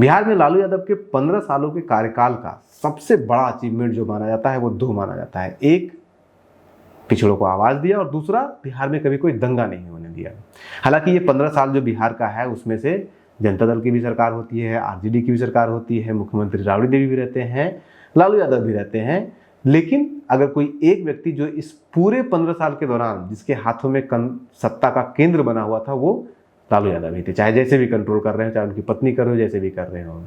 बिहार में लालू यादव के 15 सालों के कार्यकाल का सबसे बड़ा अचीवमेंट जो माना जाता है वो दो माना जाता है। एक, पिछड़ों को आवाज़ दिया, और दूसरा, बिहार में कभी कोई दंगा नहीं होने दिया। हालांकि ये 15 साल जो बिहार का है उसमें से जनता दल की भी सरकार होती है, आरजेडी की भी सरकार होती है, मुख्यमंत्री राबड़ी देवी भी रहते हैं, लालू यादव भी रहते हैं। लेकिन अगर कोई एक व्यक्ति जो इस पूरे 15 साल के दौरान जिसके हाथों में सत्ता का केंद्र बना हुआ था वो लालू यादव ही थे, चाहे जैसे भी कंट्रोल कर रहे हो, चाहे उनकी पत्नी कर रहे हो, जैसे भी कर रहे हो।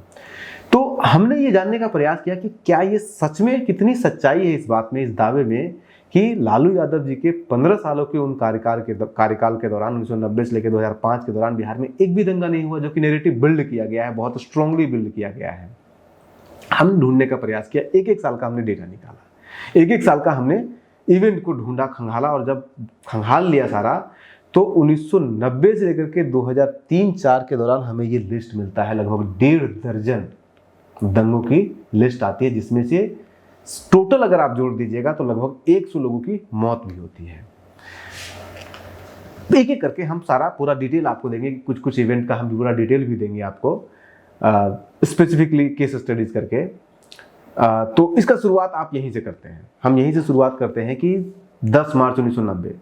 तो हमने ये जानने का प्रयास किया कि क्या ये सच में, कितनी सच्चाई है इस बात में, इस दावे में कि लालू यादव जी के 15 सालों के उन कार्यकाल के दौरान 1990 से लेकर 2005 के दौरान बिहार में एक भी दंगा नहीं हुआ, जो कि नैरेटिव बिल्ड किया गया है, बहुत स्ट्रांगली बिल्ड किया गया है। हम ढूंढने का प्रयास किया, एक एक साल का हमने डेटा निकाला, एक एक साल का हमने इवेंट को ढूंढा, खंगाला, और जब खंगाल लिया सारा तो 1990 से लेकर के 2003-04 के दौरान हमें ये लिस्ट मिलता है। लगभग 1.5 दर्जन दंगों की लिस्ट आती है, जिसमें से टोटल अगर आप जोड़ दीजिएगा तो लगभग 100 लोगों की मौत भी होती है। एक एक करके हम सारा पूरा डिटेल आपको देंगे, कुछ कुछ इवेंट का हम पूरा डिटेल भी देंगे आपको, स्पेसिफिकली केस स्टडीज करके। तो इसका शुरुआत आप यहीं से करते हैं, हम यहीं से शुरुआत करते हैं कि 10 मार्च 1990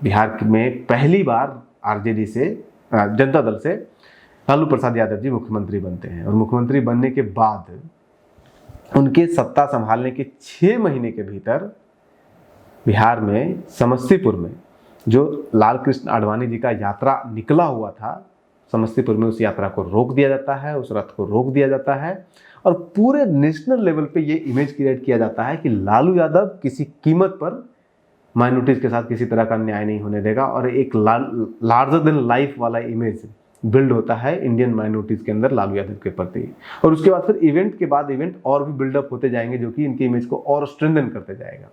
बिहार में पहली बार आरजेडी से, जनता दल से लालू प्रसाद यादव जी मुख्यमंत्री बनते हैं। और मुख्यमंत्री बनने के बाद उनके सत्ता संभालने के 6 महीने के भीतर बिहार में समस्तीपुर में जो लाल कृष्ण आडवाणी जी का यात्रा निकला हुआ था, समस्तीपुर में उस यात्रा को रोक दिया जाता है, उस रथ को रोक दिया जाता है, और पूरे नेशनल लेवल पे ये इमेज क्रिएट किया जाता है कि लालू यादव किसी कीमत पर माइनॉरिटीज के साथ किसी तरह का न्याय नहीं होने देगा, और एक लार्जर देन लाइफ वाला इमेज बिल्ड होता है इंडियन माइनॉरिटीज के अंदर लालू यादव के प्रति। और उसके बाद फिर इवेंट के बाद इवेंट और भी बिल्डअप होते जाएंगे, जो कि इनकी इमेज को और स्ट्रेंथन करते जाएगा।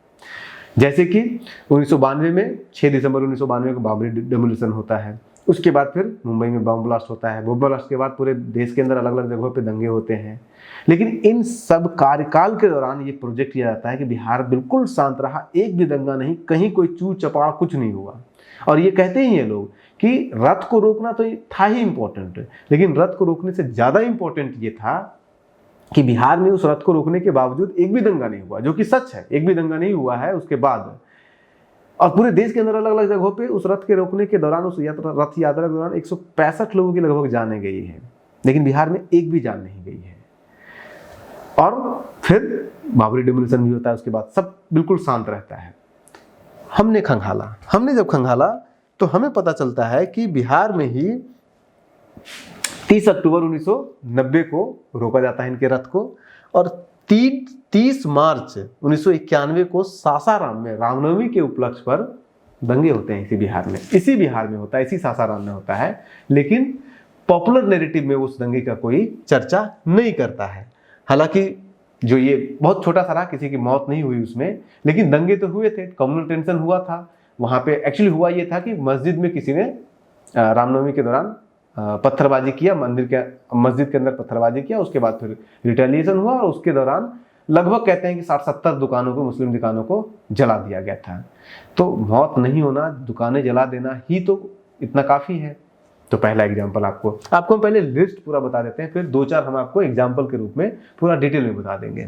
जैसे कि 1992 में 6 दिसंबर 1992 को बाबरी डिमोलिशन होता है, उसके बाद फिर मुंबई में बम ब्लास्ट होता है, बम ब्लास्ट के बाद पूरे देश के अंदर अलग अलग जगहों पे दंगे होते हैं। लेकिन इन सब कार्यकाल के दौरान ये प्रोजेक्ट किया जाता है कि बिहार बिल्कुल शांत रहा, एक भी दंगा नहीं, कहीं कोई चूर चपाड़ कुछ नहीं हुआ। और ये कहते ही हैं लोग कि रथ को रोकना तो था ही इंपॉर्टेंट, लेकिन रथ को रोकने से ज्यादा इंपॉर्टेंट ये था कि बिहार में उस रथ को रोकने के बावजूद एक भी दंगा नहीं हुआ, जो कि सच है, एक भी दंगा नहीं हुआ है उसके बाद। और पूरे देश के अंदर अलग अलग जगहों पे उस रथ के रोकने के दौरान, उस रथ यात्रा के दौरान 165 लोगों की लगभग जानें गई है, लेकिन बिहार में एक भी जान नहीं गई है। और फिर बाबरी डिमोलिशन भी होता है, उसके बाद सब बिल्कुल शांत रहता है। हमने जब खंगाला तो हमें पता चलता है कि बिहार में ही 30 अक्टूबर 1990 को रोका जाता है इनके रथ को, और 30 मार्च 1991 को सासाराम में रामनवमी के उपलक्ष्य पर दंगे होते हैं। इसी बिहार में होता है, इसी सासाराम में होता है। लेकिन पॉपुलर नैरेटिव में उस दंगे का कोई चर्चा नहीं करता है। हालांकि जो ये बहुत छोटा सा रहा, किसी की मौत नहीं हुई उसमें, लेकिन दंगे तो हुए थे, कम्युनल टेंशन हुआ था। वहां पे एक्चुअली हुआ ये था कि मस्जिद में किसी ने रामनवमी के दौरान पत्थरबाजी किया, मस्जिद के अंदर पत्थरबाजी किया, उसके बाद फिर रिटेलिएशन हुआ, और उसके दौरान लगभग कहते हैं कि 60-70 दुकानों को, मुस्लिम दुकानों को जला दिया गया था। तो मौत नहीं होना, दुकानें जला देना ही तो इतना काफी है। तो पहला एग्जाम्पल आपको हम पहले लिस्ट पूरा बता देते हैं, फिर 2-4 हम आपको एग्जाम्पल के रूप में पूरा डिटेल में बता देंगे।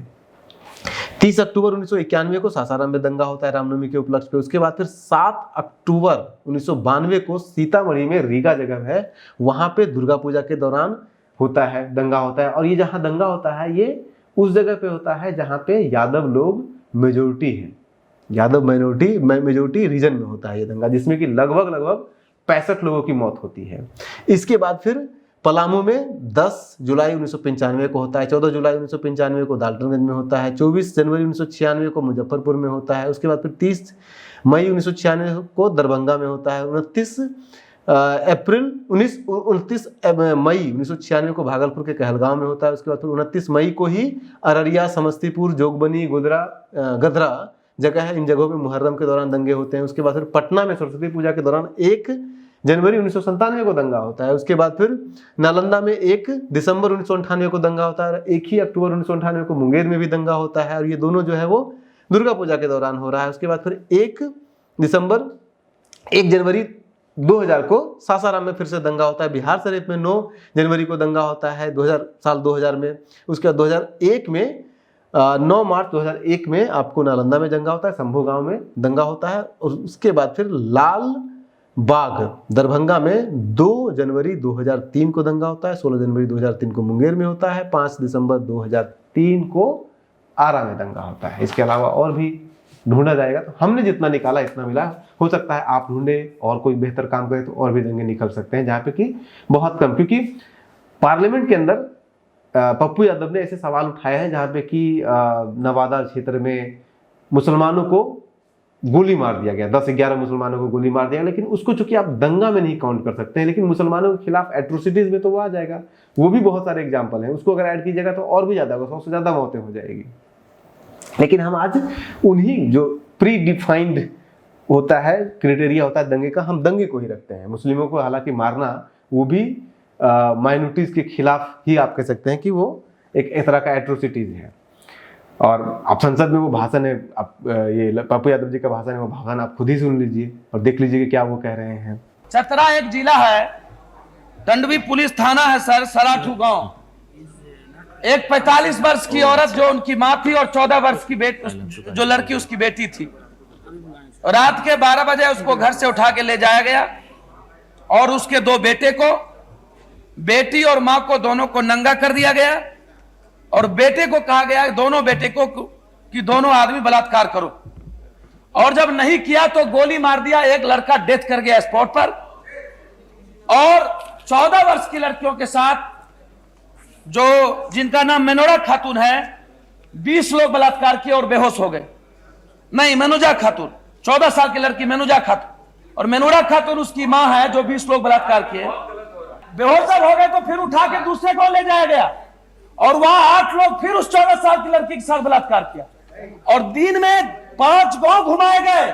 30 अक्टूबर 1991 को सासाराम में दंगा होता है रामनवमी के उपलक्ष्य पे। उसके बाद फिर 7 अक्टूबर 1992 को सीतामढ़ी में रीगा जगह है, वहां पे दुर्गा पूजा के दौरान होता है, दंगा होता है। और ये जहां दंगा होता है ये उस जगह पे होता है जहां पे यादव लोग मेजोरिटी है, यादव मेजोरिटी रीजन में होता है ये दंगा, जिसमें कि लगभग 65 लोगों की मौत होती है। इसके बाद फिर पलामू में 10 जुलाई 1995 को होता है, 14 जुलाई 1995 को डाल्टनगंज में होता है, 24 जनवरी 1996 को मुजफ्फरपुर में होता है। उसके बाद फिर 30 मई 1996 को दरभंगा में होता है, 29 मई 1996 को भागलपुर के कहलगांव में होता है। उसके बाद फिर 29 मई को ही अररिया, समस्तीपुर, जोगबनी, गधरा जगह है, इन जगहों पे मुहर्रम के दौरान दंगे होते हैं। उसके बाद फिर पटना में सरस्वती पूजा के दौरान 1 जनवरी 1997 को दंगा होता है। उसके बाद फिर नालंदा में 1 दिसंबर 1998 को दंगा होता है, 1 ही अक्टूबर 1998 को मुंगेर में भी दंगा होता है, और ये दोनों जो है वो दुर्गा पूजा के दौरान हो रहा है। उसके बाद फिर 1 जनवरी 2000 को सासाराम में फिर से दंगा होता है, बिहार शरीफ में 9 जनवरी को दंगा होता है 2000 में। उसके बाद 2001 में 9 मार्च 2001 में आपको नालंदा में दंगा होता है, शंभू गांव में दंगा होता है। और उसके बाद फिर लाल बाग दरभंगा में 2 जनवरी 2003 को दंगा होता है, 16 जनवरी 2003 को मुंगेर में होता है, 5 दिसंबर 2003 को आरा में दंगा होता है। इसके अलावा और भी ढूंढा जाएगा, तो हमने जितना निकाला इतना मिला। हो सकता है आप ढूंढे और कोई बेहतर काम करे तो और भी दंगे निकल सकते हैं, जहाँ पे कि बहुत कम, क्योंकि पार्लियामेंट के अंदर पप्पू यादव ने ऐसे सवाल उठाए हैं जहाँ पे कि नवादा क्षेत्र में मुसलमानों को गोली मार दिया गया, 10-11 मुसलमानों को गोली मार दिया, लेकिन उसको चूंकि आप दंगा में नहीं काउंट कर सकते हैं, लेकिन मुसलमानों के खिलाफ एट्रोसिटीज में तो वो आ जाएगा। वो भी बहुत सारे एग्जाम्पल हैं, उसको अगर ऐड कीजिएगा तो और भी ज्यादा होगा, 100 से ज्यादा मौतें हो जाएगी। लेकिन हम आज उन्हीं जो प्री डिफाइंड होता है, क्राइटेरिया होता है दंगे का, हम दंगे को ही रखते हैं। मुस्लिमों को हालांकि मारना वो भी माइनॉरिटीज के खिलाफ ही आप कह सकते हैं कि वो एक तरह का एट्रोसिटीज है। और आप संसद में वो भाषण है, आप ये पप्पू यादव जी का भाषण है, वो भाषण आप खुद ही सुन लीजिए और देख लीजिए कि क्या वो कह रहे हैं। चतरा एक जिला है, टंडवी पुलिस थाना है सर, सराठू गांव। एक 45 वर्ष की औरत जो उनकी माँ थी और 14 वर्ष की जो लड़की उसकी बेटी थी, रात के 12 बजे उसको घर से उठा के ले जाया गया और उसके 2 बेटे को, बेटी और माँ को, दोनों को नंगा कर दिया गया और बेटे को कहा गया, दोनों बेटे को, कि दोनों आदमी बलात्कार करो। और जब नहीं किया तो गोली मार दिया। एक लड़का डेथ कर गया स्पॉट पर और 14 वर्ष की लड़कियों के साथ, जो जिनका नाम मेनोरा खातून है, 20 लोग बलात्कार किए और बेहोश हो गए। नहीं, मेनुजा खातून, 14 साल की लड़की मेनुजा खातून, और मेनोरा खातून उसकी मां है, जो 20 लोग बलात्कार किए। बेहोश हो गए तो फिर उठा के दूसरे को ले जाया गया और वहां 8 लोग फिर उस 14 साल की लड़की के साथ बलात्कार किया। और दिन में 5 गांव घुमाए गए,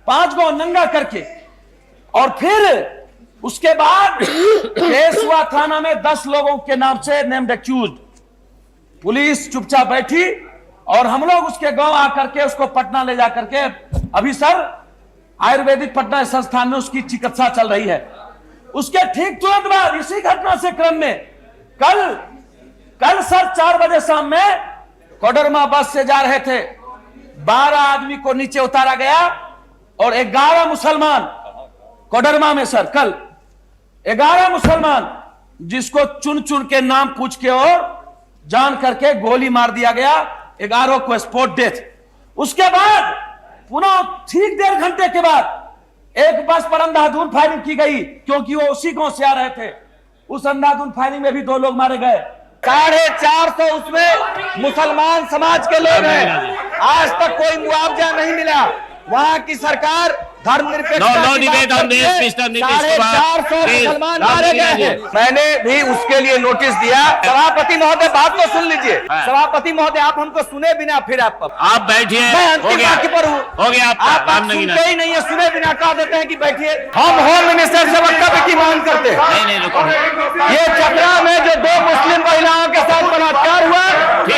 5 गांव नंगा करके। और फिर उसके बाद केस हुआ थाना में 10 लोगों के नाम से, नेम्ड एक्यूज्ड। पुलिस चुपचाप बैठी और हम लोग उसके गांव आकर के उसको पटना ले जाकर के, अभी सर आयुर्वेदिक पटना संस्थान में उसकी चिकित्सा चल रही है। उसके ठीक तुरंत बाद इसी घटना से क्रम में कल सर 4 बजे शाम में कोडरमा बस से जा रहे थे, 12 आदमी को नीचे उतारा गया और 11 मुसलमान, कोडरमा में सर कल 11 मुसलमान, जिसको चुन चुन के नाम पूछ के और जान करके गोली मार दिया गया, 11 को स्पॉट डेथ। उसके बाद पुनः ठीक 1.5 घंटे के बाद एक बस पर अंधाधुंध फायरिंग की गई, क्योंकि वो उसी गांव से आ रहे थे। उस अंधाधुंध फायरिंग में भी 2 लोग मारे गए। 450 उसमें मुसलमान समाज के लोग हैं। आज तक कोई मुआवजा नहीं मिला। वहां की सरकार धर्मनिरपेक्षता मुसलमान मारे गए हैं। मैंने भी उसके लिए नोटिस दिया। सभापति महोदय, बात तो सुन लीजिए। सभापति महोदय, आप हमको सुने बिना फिर आप बैठिए। मैं अंतिम वाक्य पर हूँ, हो गया। आप सुनते ही नहीं है, सुने बिना कह देते हैं कि बैठिए। हम होम मिनिस्टर से वक्तव्य की मांग करते हैं। नहीं रुको। ये चतरा में जो 2 मुस्लिम महिलाओं के साथ बलात्कार हुआ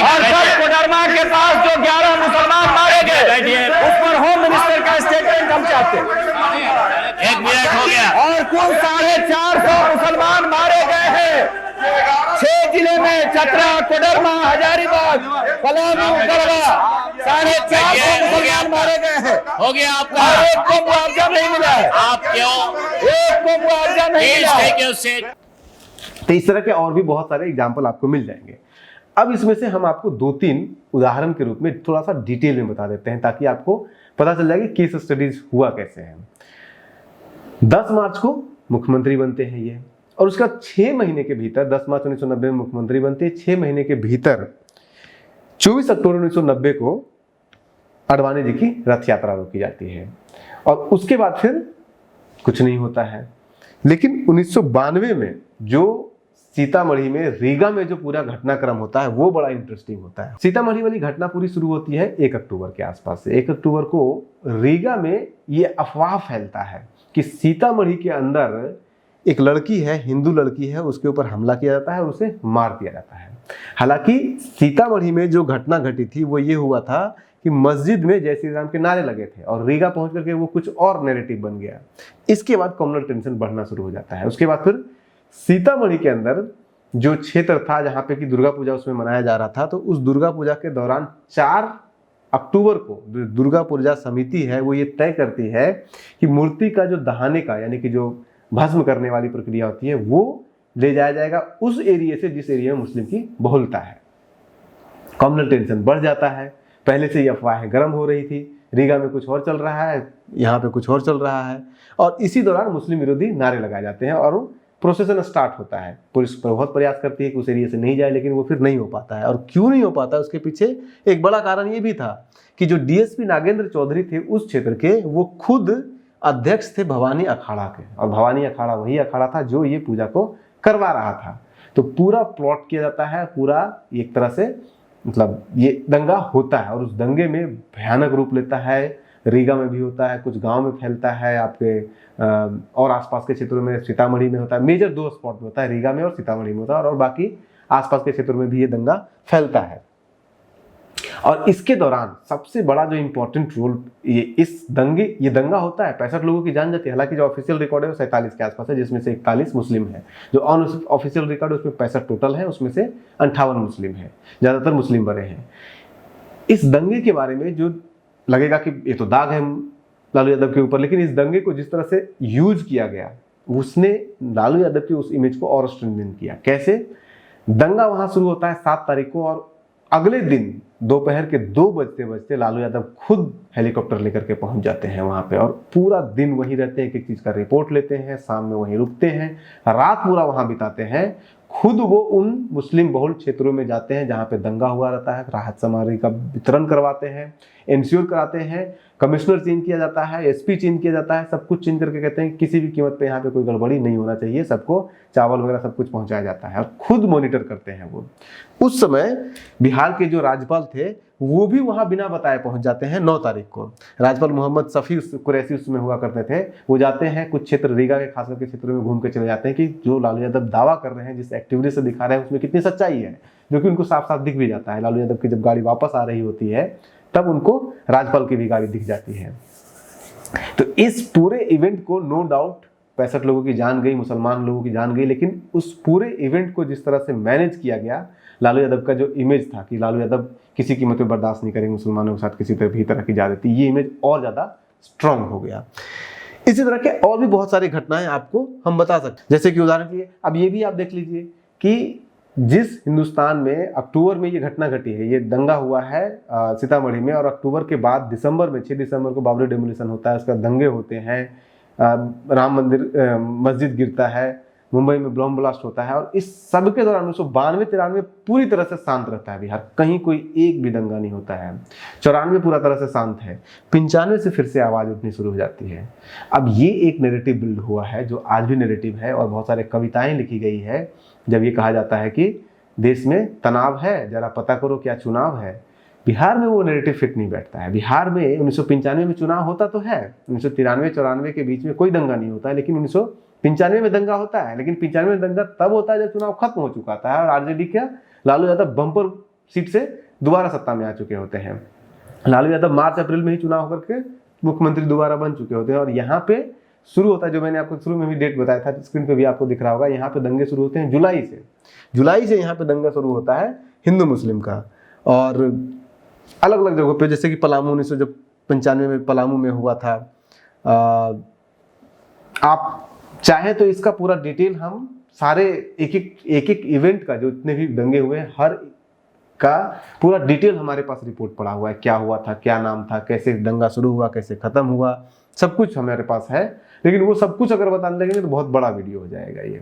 और कल कोडरमा के पास जो 11 मुसलमान मारे गए, उस पर होम मिनिस्टर का स्टेटमेंट हम चाहते हैं। 1 मिनट हो गया। और कुल 450 मुसलमान मारे गए हैं 6 जिले में, चतरा, कोडरमा, हजारीबाग, पलामू, गढ़वा। 450 मुसलमान मारे गए हैं। हो गया आपका। एक को मुआवजा नहीं मिला है। आप क्यों? एक को मुआवजा नहीं मिला है। तो इस तरह के और भी बहुत सारे एग्जाम्पल आपको मिल जाएंगे। अब इसमें से हम आपको 2-3 उदाहरण के रूप में थोड़ा सा डिटेल में बता देते हैं, ताकि आपको पता चल जाए कि केस स्टडीज हुआ कैसे हैं। 10 मार्च को मुख्यमंत्री बनते हैं ये, और उसका 6 महीने के भीतर, 10 मार्च 1990 में मुख्यमंत्री बनते हैं, 6 महीने के भीतर 24 अक्टूबर 1990 को अडवाणी जी की रथ यात्रा रोकी जाती है। और उसके बाद फिर कुछ नहीं होता है। लेकिन 1992 में जो सीतामढ़ी में रीगा में जो पूरा घटनाक्रम होता है, वो बड़ा इंटरेस्टिंग होता है। सीतामढ़ी वाली घटना पूरी शुरू होती है 1 अक्टूबर के आसपास से। 1 अक्टूबर को रीगा में ये अफवाह फैलता है कि सीतामढ़ी के अंदर एक लड़की है, हिंदू लड़की है, उसके ऊपर हमला किया जाता है और उसे मार दिया जाता है। हालांकि सीतामढ़ी में जो घटना घटी थी वो ये हुआ था कि मस्जिद में जय श्री राम के नारे लगे थे और रीगा पहुंच करके वो कुछ और नैरेटिव बन गया। इसके बाद कम्युनल टेंशन बढ़ना शुरू हो जाता है। उसके बाद फिर सीतामढ़ी के अंदर जो क्षेत्र था जहाँ पे कि दुर्गा पूजा उसमें मनाया जा रहा था, तो उस दुर्गा पूजा के दौरान 4 अक्टूबर को दुर्गा पूजा समिति है वो ये तय करती है कि मूर्ति का जो दहाने का यानी कि जो भस्म करने वाली प्रक्रिया होती है वो ले जाया जाएगा उस एरिया से जिस एरिया में मुस्लिम की बहुलता है। कम्युनल टेंशन बढ़ जाता है। पहले से ही अफवाहें गर्म हो रही थी, रीगा में कुछ और चल रहा है, यहाँ पे कुछ और चल रहा है, और इसी दौरान मुस्लिम विरोधी नारे लगाए जाते हैं और प्रोसेसन स्टार्ट होता है। पुलिस बहुत प्रयास करती है कि उस एरिया से नहीं जाए, लेकिन वो फिर नहीं हो पाता है। और क्यों नहीं हो पाता, उसके पीछे एक बड़ा कारण ये भी था कि जो डीएसपी नागेंद्र चौधरी थे उस क्षेत्र के, वो खुद अध्यक्ष थे भवानी अखाड़ा के, और भवानी अखाड़ा वही अखाड़ा था जो ये पूजा को करवा रहा था। तो पूरा प्लॉट किया जाता है, पूरा एक तरह से मतलब ये दंगा होता है, और उस दंगे में भयानक रूप लेता है। रीगा में भी होता है, कुछ गांव में फैलता है, आपके और आसपास के क्षेत्रों में, सीतामढ़ी में होता है। मेजर 2 स्पॉट में होता है, रीगा में और सीतामढ़ी में होता है, और बाकी आसपास के क्षेत्रों में भी ये दंगा फैलता है। और इसके दौरान सबसे बड़ा जो इम्पोर्टेंट रोल ये दंगा होता है, 65 लोगों की जान जाती है। हालांकि जो ऑफिशियल रिकॉर्ड है वो 47 के आसपास है, जिसमें से 41 मुस्लिम है। जो ऑफिशियल रिकॉर्ड है उसमें 65 टोटल है, उसमें से 58 मुस्लिम है, ज्यादातर मुस्लिम बड़े हैं। इस दंगे के बारे में जो लगेगा कि ये तो दाग है लालू यादव के ऊपर, लेकिन इस दंगे को जिस तरह से यूज किया गया उसने लालू यादव की उस इमेज को और स्ट्रेंथन किया। कैसे? दंगा वहां शुरू होता है 7 तारीख को, और अगले दिन दोपहर के 2 बजते लालू यादव खुद हेलीकॉप्टर लेकर के पहुंच जाते हैं वहां पे, और पूरा दिन वहीं रहते हैं, एक एक चीज का रिपोर्ट लेते हैं, शाम में वहीं रुकते हैं, रात पूरा वहां बिताते हैं। खुद वो उन मुस्लिम बहुल क्षेत्रों में जाते हैं जहां पे दंगा हुआ रहता है, राहत सामग्री का वितरण करवाते हैं, इंश्योर कराते हैं, कमिश्नर चेंज किया जाता है, एसपी चेंज किया जाता है, सब कुछ चेंज करके कहते हैं कि किसी भी कीमत पे यहाँ पे कोई गड़बड़ी नहीं होना चाहिए, सबको चावल वगैरह सब कुछ पहुंचाया जाता है, और खुद मॉनिटर करते हैं वो। उस समय बिहार के जो राज्यपाल थे वो भी वहां बिना बताए पहुंच जाते हैं 9 तारीख को। राज्यपाल मोहम्मद शफी कुरैशी उसमें हुआ करते थे, वो जाते हैं कुछ क्षेत्र रीगा के खास करके क्षेत्रों में घूम के चले जाते हैं कि जो लालू यादव दावा कर रहे हैं, जिस एक्टिविटी से दिखा रहे हैं उसमें कितनी सच्चाई है, जो कि उनको साफ साफ दिख भी जाता है। लालू यादव की जब गाड़ी वापस आ रही होती है तब उनको राज्यपाल की भी गाड़ी दिख जाती है। तो इस पूरे इवेंट को नो डाउट 65 लोगों की जान गई, मुसलमान लोगों की जान गई, लेकिन उस पूरे इवेंट को जिस तरह से मैनेज किया गया, लालू यादव का जो इमेज था कि लालू यादव किसी कीमत पे बर्दाश्त नहीं करेंगे मुसलमानों के साथ किसी तरह की ज्यादती, ये इमेज और ज्यादा स्ट्रांग हो गया। इसी तरह के और भी बहुत सारी घटनाएं आपको हम बता सकते हैं, जैसे कि उदाहरण के लिए अब ये भी आप देख लीजिए कि जिस हिंदुस्तान में अक्टूबर में ये घटना घटी है, ये दंगा हुआ है सीतामढ़ी में, और अक्टूबर के बाद दिसंबर में 6 दिसंबर को बाबरी डेमोलिशन होता है, उसका दंगे होते हैं, राम मंदिर मस्जिद गिरता है, मुंबई में बम ब्लास्ट होता है, और इस सब के दौरान 1992-93 पूरी तरह से शांत रहता है बिहार, कहीं कोई एक भी दंगा नहीं होता है। 94 पूरा तरह से शांत है, 95 से फिर से आवाज उठनी शुरू हो जाती है। अब ये एक नैरेटिव बिल्ड हुआ है जो आज भी नैरेटिव है, और बहुत सारे कविताएं लिखी गई है जब ये कहा जाता है कि देश में तनाव है, जरा पता करो क्या चुनाव है। बिहार में वो नैरेटिव फिट नहीं बैठता है। बिहार में 1995 में चुनाव होता तो है, 1993-94 के बीच में कोई दंगा नहीं होता है, लेकिन 1995 में दंगा होता है, लेकिन 95 में दंगा तब होता है जब चुनाव खत्म हो चुका था और आरजेडी क्या लालू यादव बम्पर सीट से दोबारा सत्ता में आ चुके होते हैं। लालू यादव मार्च अप्रैल में ही चुनाव होकर के मुख्यमंत्री दोबारा बन चुके होते हैं, और यहाँ पे शुरू होता है, जो मैंने आपको शुरू में भी डेट बताया था, स्क्रीन पे भी आपको दिख रहा होगा, यहाँ पे दंगे शुरू होते हैं जुलाई से यहाँ पे दंगा शुरू होता है हिंदू मुस्लिम का। और अलग अलग जगहों पे, जैसे कि पलामू 1995 में पलामू में हुआ था। आप चाहे तो इसका पूरा डिटेल हम सारे एक एक इवेंट का, जो इतने भी दंगे हुए हैं हर का पूरा डिटेल हमारे पास रिपोर्ट पड़ा हुआ है, क्या हुआ था, क्या नाम था, कैसे दंगा शुरू हुआ, कैसे खत्म हुआ, सब कुछ हमारे पास है। लेकिन वो सब कुछ अगर बताने लगेंगे तो बहुत बड़ा वीडियो हो जाएगा ये।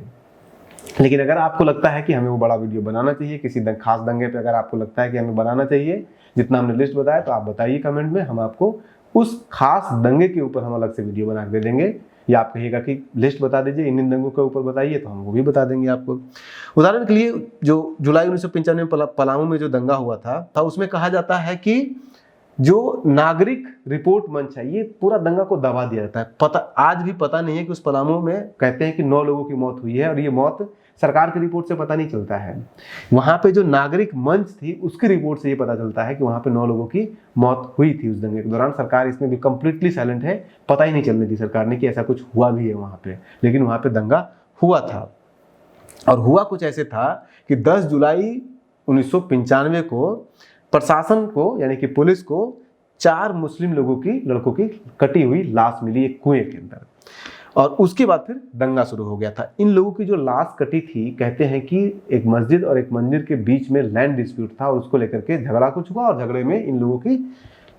लेकिन अगर आपको लगता है कि हमें वो बड़ा वीडियो बनाना चाहिए, किसी खास दंगे पे अगर आपको लगता है कि हमें बनाना चाहिए, जितना हमने लिस्ट बताया, तो आप बताइए कमेंट में, हम आपको उस खास दंगे के ऊपर हम अलग से वीडियो बना के दे देंगे। या आप कहिएगा कि लिस्ट बता दीजिए, इन दंगों के ऊपर बताइए, तो हम वो भी बता देंगे आपको। उदाहरण के लिए जो जुलाई 1995 में पलामू में जो दंगा हुआ था उसमें कहा जाता है कि जो नागरिक रिपोर्ट मंच है, ये पूरा दंगा को दबा दिया जाता है। पता आज भी पता नहीं है कि उस पलामू में कहते हैं कि 9 लोगों की मौत हुई है, और ये मौत सरकार की रिपोर्ट से पता नहीं चलता है। वहां पे जो नागरिक मंच थी उसकी रिपोर्ट से ये पता चलता है कि वहां पे 9 लोगों की मौत हुई थी उस दंगे के दौरान। सरकार इसमें भी कंप्लीटली साइलेंट है, पता ही नहीं चलने दी सरकार ने कि ऐसा कुछ हुआ भी है वहां पे, लेकिन वहां पे दंगा हुआ था। और हुआ कुछ ऐसे था कि 10 जुलाई 1995 को प्रशासन को यानी कि पुलिस को 4 मुस्लिम लड़कों की कटी हुई लाश मिली एक कुएं के अंदर, और उसके बाद फिर दंगा शुरू हो गया था। इन लोगों की जो लाश कटी थी, कहते हैं कि एक मस्जिद और एक मंदिर के बीच में लैंड डिस्प्यूट था, और उसको लेकर के झगड़ा कुछ हुआ, और झगड़े में इन लोगों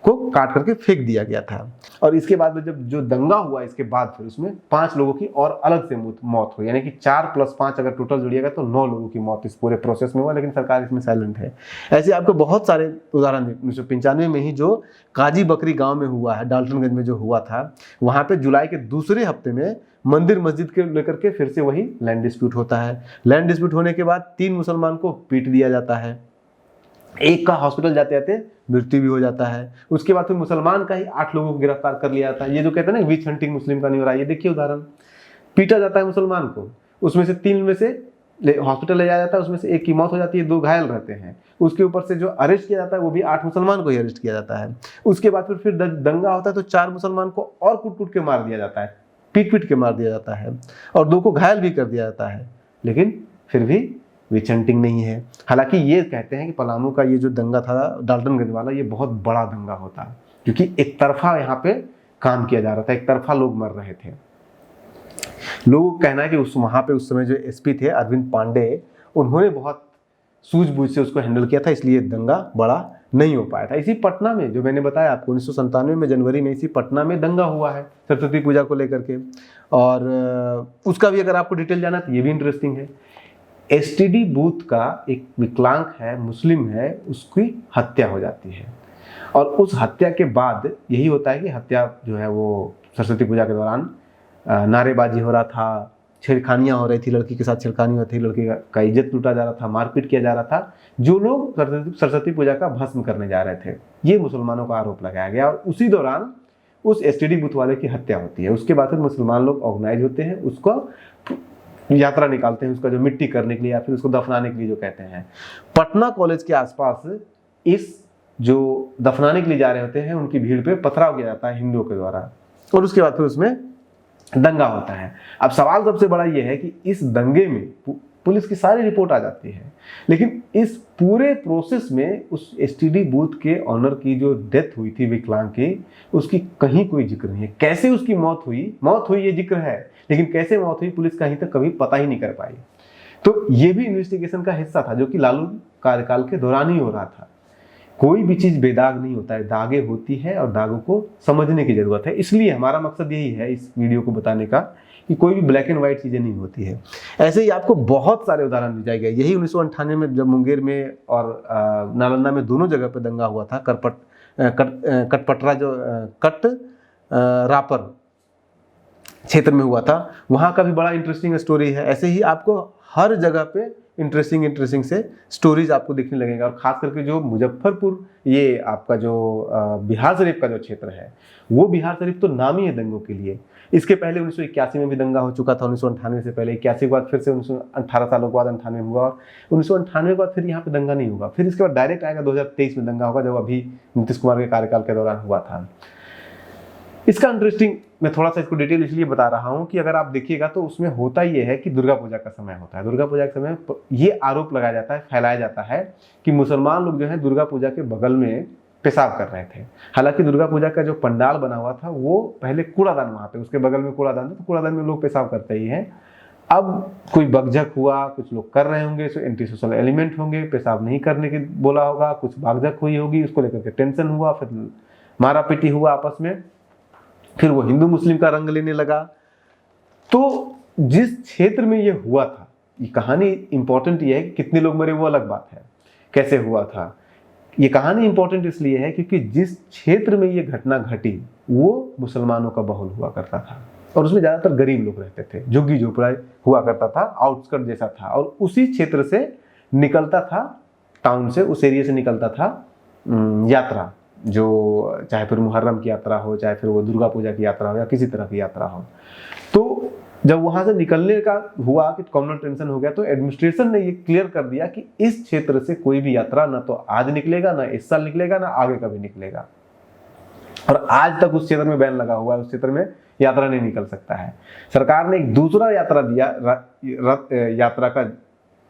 को काट करके फेंक दिया गया था। और इसके बाद में जब जो दंगा हुआ, इसके बाद फिर उसमें 5 लोगों की और अलग से मौत हुई, यानी कि 4 + 5 अगर टोटल जोड़िएगा तो 9 लोगों की मौत इस पूरे प्रोसेस में हुआ, लेकिन सरकार इसमें साइलेंट है। ऐसे आपको बहुत सारे उदाहरण 1995 में ही जो काजी बकरी गांव में हुआ है, डाल्टनगंज में जो हुआ था, वहां पे जुलाई के दूसरे हफ्ते में मंदिर मस्जिद के लेकर के फिर से वही लैंड डिस्प्यूट होता है। लैंड डिस्प्यूट होने के बाद 3 मुसलमान को पीट दिया जाता है, एक का हॉस्पिटल जाते जाते मृत्यु भी हो जाता है। उसके बाद फिर मुसलमान का ही 8 लोगों को गिरफ्तार कर लिया जाता है। ये जो कहते हैं ना विच हंटिंग मुस्लिम का नहीं हो रहा है, ये देखिए उदाहरण, पीटा जाता है मुसलमान को, उसमें से 3 में से हॉस्पिटल ले जाया जाता है, उसमें से 1 की मौत हो जाती है, 2 घायल रहते हैं। उसके ऊपर से जो अरेस्ट किया जाता है वो भी 8 मुसलमान को ही अरेस्ट किया जाता है। उसके बाद फिर दंगा होता है तो 4 मुसलमान को और कूट के मार दिया जाता है, पीट के मार दिया जाता है, और 2 को घायल भी कर दिया जाता है, लेकिन फिर भी विच हंटिंग नहीं है। हालांकि ये कहते हैं कि पलामू का ये जो दंगा था डाल्टनगंज वाला, ये बहुत बड़ा दंगा होता, क्योंकि एक तरफा यहाँ पे काम किया जा रहा था, एक तरफा लोग मर रहे थे। लोगों का कहना है कि वहाँ पे उस समय जो एसपी थे अरविंद पांडे, उन्होंने बहुत सूझबूझ से उसको हैंडल किया था, इसलिए दंगा बड़ा नहीं हो पाया था। इसी पटना में जो मैंने बताया आपको 1997 में जनवरी में इसी पटना में दंगा हुआ है सरस्वती पूजा को लेकर के, और उसका भी अगर आपको डिटेल जाना तो ये भी इंटरेस्टिंग है। एसटीडी बूथ का एक विकलांग है, मुस्लिम है, उसकी हत्या हो जाती है, और उस हत्या के बाद यही होता है कि हत्या जो है वो सरस्वती पूजा के दौरान नारेबाजी हो रहा था, छेड़खानियाँ हो रही थी, लड़की के साथ छेड़खानी हो रही थी, लड़की का इज्जत लूटा जा रहा था, मारपीट किया जा रहा था, जो लोग सरस्वती पूजा का भस्म करने जा रहे थे, ये मुसलमानों का आरोप लगाया गया। और उसी दौरान उस एसटीडी बूथ वाले की हत्या होती है। उसके बाद फिर मुसलमान लोग ऑर्गेनाइज होते हैं, उसको यात्रा निकालते हैं, उसका जो मिट्टी करने के लिए या फिर उसको दफनाने के लिए जो कहते हैं। पटना कॉलेज के आसपास इस जो दफनाने के लिए जा रहे होते हैं उनकी भीड़ पे पथराव किया जाता है हिंदुओं के द्वारा, और उसके बाद फिर उसमें दंगा होता है। अब सवाल सबसे बड़ा ये है कि इस दंगे में पुलिस की सारी रिपोर्ट आ जाती है, लेकिन इस पूरे प्रोसेस में उस एसटीडी बूथ के ऑनर की जो डेथ हुई थी विकलांग की, उसकी कहीं कोई जिक्र नहीं है। कैसे उसकी मौत हुई ये जिक्र है, लेकिन कैसे मौत हुई पुलिस कहीं तक कभी पता ही नहीं कर पाई। तो ये भी इन्वेस्टिगेशन का हिस्सा था, जो कि लालू कार्यकाल के दौरान ही हो रहा था। कोई भी चीज बेदाग नहीं होता है, दागे होती है और दागों को समझने की जरूरत है। इसलिए हमारा मकसद यही है इस वीडियो को बताने का कि कोई भी ब्लैक एंड व्हाइट चीजें नहीं होती है। ऐसे ही आपको बहुत सारे उदाहरण दिए जाएंगे। यही 1998 में जब मुंगेर में और नालंदा में दोनों जगह पे दंगा हुआ था, रापर क्षेत्र में हुआ था, वहाँ का भी बड़ा इंटरेस्टिंग स्टोरी है। ऐसे ही आपको हर जगह पे इंटरेस्टिंग से स्टोरीज आपको दिखने लगेगा। और खास करके जो मुजफ्फरपुर, ये आपका जो बिहार शरीफ का जो क्षेत्र है, वो बिहार शरीफ तो नामी है दंगों के लिए। इसके पहले 1981 में भी दंगा हो चुका था, 1998 से पहले। 81 के बाद फिर से 18 सालों के बाद 98 हुआ, और 1998 के बाद फिर यहाँ पे दंगा नहीं होगा। फिर इसके बाद डायरेक्ट आएगा 2023 में दंगा होगा, जब अभी नीतीश कुमार के कार्यकाल के दौरान हुआ था। इसका इंटरेस्टिंग मैं थोड़ा सा इसको डिटेल इसलिए बता रहा हूँ कि अगर आप देखिएगा तो उसमें होता ये है कि दुर्गा पूजा का समय होता है। दुर्गा पूजा के समय ये आरोप लगाया जाता है, फैलाया जाता है कि मुसलमान लोग जो है दुर्गा पूजा के बगल में पेशाब कर रहे थे। हालांकि दुर्गा पूजा का जो पंडाल बना हुआ था वो पहले कूड़ादान, वहाँ पे उसके बगल में कूड़ादान था, तो कूड़ादान में लोग पेशाब करते ही हैं। अब कोई बकझक हुआ, कुछ लोग कर रहे होंगे, एंटी सोशल एलिमेंट होंगे, पेशाब नहीं करने की बोला होगा, कुछ बागझक हुई होगी, उसको लेकर के टेंशन हुआ, फिर मारा पीटी हुआ आपस में, फिर वो हिंदू मुस्लिम का रंग लेने लगा। तो जिस क्षेत्र में ये हुआ था, ये कहानी इंपॉर्टेंट ये है कि कितने लोग मरे वो अलग बात है, कैसे हुआ था। ये कहानी इंपॉर्टेंट इसलिए है क्योंकि जिस क्षेत्र में ये घटना घटी वो मुसलमानों का बहुल हुआ करता था, और उसमें ज़्यादातर गरीब लोग रहते थे, झुग्गी झोपड़ा हुआ करता था, आउटस्कर्ट जैसा था। और उसी क्षेत्र से निकलता था, टाउन से, उस एरिया से निकलता था यात्रा, जो चाहे फिर मुहर्रम की यात्रा हो, चाहे फिर वो दुर्गा पूजा की यात्रा हो या किसी तरह की यात्रा हो। तो जब वहां से निकलने का हुआ कि कम्युनल टेंशन हो गया, तो एडमिनिस्ट्रेशन ने ये क्लियर कर दिया कि इस क्षेत्र से कोई भी यात्रा ना तो आज निकलेगा, ना इस साल निकलेगा, ना आगे कभी निकलेगा। और आज तक उस क्षेत्र में बैन लगा हुआ है, उस क्षेत्र में यात्रा नहीं निकल सकता है। सरकार ने एक दूसरा यात्रा दिया, यात्रा का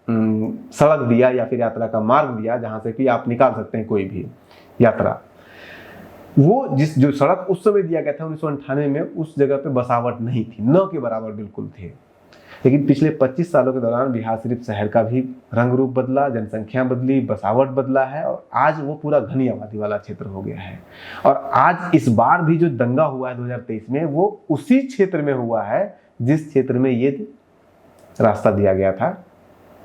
सड़क दिया या फिर यात्रा का मार्ग दिया, जहां से कि आप निकाल सकते हैं कोई भी यात्रा। वो जो सड़क उस समय दिया गया था 1998 में, उस जगह पे बसावट नहीं थी, न के बराबर बिल्कुल थे। लेकिन पिछले 25 सालों के दौरान बिहार शरीफ शहर का भी रंग रूप बदला, जनसंख्या बदली, बसावट बदला है और आज वो पूरा घनी आबादी वाला क्षेत्र हो गया है। और आज इस बार भी जो दंगा हुआ है 2023 में, वो उसी क्षेत्र में हुआ है जिस क्षेत्र में ये रास्ता दिया गया था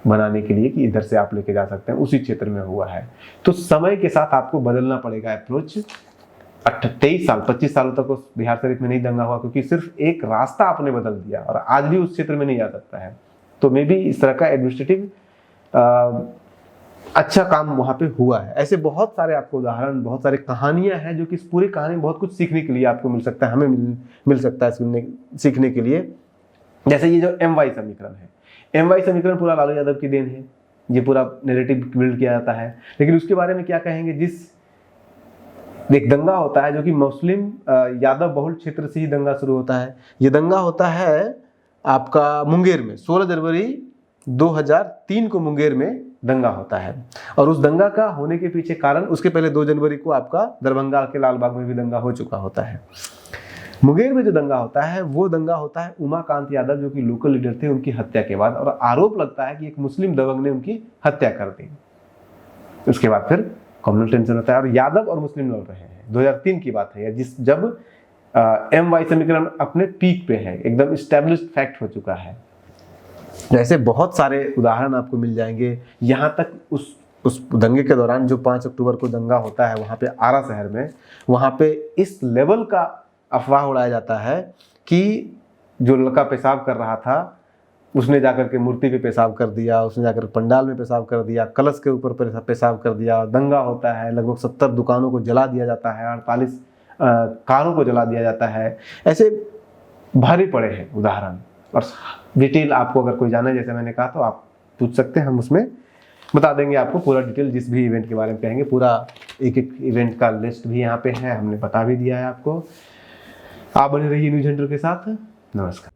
बनाने के लिए कि इधर से आप लेके जा सकते हैं, उसी क्षेत्र में हुआ है। तो समय के साथ आपको बदलना पड़ेगा अप्रोच। 23 साल 25 सालों तक उस बिहार शरीफ में नहीं दंगा हुआ क्योंकि सिर्फ एक रास्ता आपने बदल दिया और आज भी उस क्षेत्र में नहीं जा सकता है। तो मे बी इस तरह का एडमिनिस्ट्रेटिव अच्छा काम वहां पे हुआ है। ऐसे बहुत सारे आपको उदाहरण, बहुत सारी कहानियां हैं जो कि इस पूरी कहानी में बहुत कुछ सीखने के लिए आपको मिल सकता है, हमें मिल सकता है सीखने के लिए। जैसे ये जो MY समीकरण है, MY समीकरण पूरा लालू यादव की देन है, ये पूरा नैरेटिव बिल्ड किया जाता है। लेकिन उसके बारे में क्या कहेंगे, जिस एक दंगा होता है जो कि मुस्लिम यादव बहुल क्षेत्र से ही दंगा शुरू होता है। ये दंगा होता है आपका मुंगेर में, 16 जनवरी 2003 को मुंगेर में दंगा होता है। और उस दंगा का होने के पीछे कारण, उसके पहले 2 जनवरी को आपका दरभंगा के लालबाग में भी दंगा हो चुका होता है। मुंगेर में जो दंगा होता है वो दंगा होता है उमाकांत यादव जो कि लोकल लीडर थे, उनकी हत्या के बाद। और आरोप लगता है कि एक मुस्लिम दबंग ने उनकी हत्या कर दी। उसके बाद फिर कम्युनल टेंशन होता है और यादव और मुस्लिम लड़ रहे हैं। 2003 की बात है जब MY समीकरण अपने पीक पे है, एकदम स्टैब्लिश्ड फैक्ट हो चुका है। ऐसे बहुत सारे उदाहरण आपको मिल जाएंगे। यहाँ तक उस दंगे के दौरान जो 5 अक्टूबर को दंगा होता है वहाँ पे आरा शहर में, वहाँ पे इस लेवल का अफवाह उड़ाया जाता है कि जो लड़का पेशाब कर रहा था उसने जाकर के मूर्ति पे पेशाब कर दिया, उसने जाकर पंडाल में पेशाब कर दिया, कलश के ऊपर पेशाब कर दिया। दंगा होता है, लगभग 70 दुकानों को जला दिया जाता है, 48 कारों को जला दिया जाता है। ऐसे भारी पड़े हैं उदाहरण। और डिटेल आपको अगर कोई जाना है, जैसे मैंने कहा, तो आप पूछ सकते हैं, हम उसमें बता देंगे आपको पूरा डिटेल। जिस भी इवेंट के बारे में कहेंगे, पूरा एक इवेंट का लिस्ट भी यहाँ पे है, हमने बता भी दिया है आपको। आप बने रहिए न्यूज़ हंटर के साथ। नमस्कार।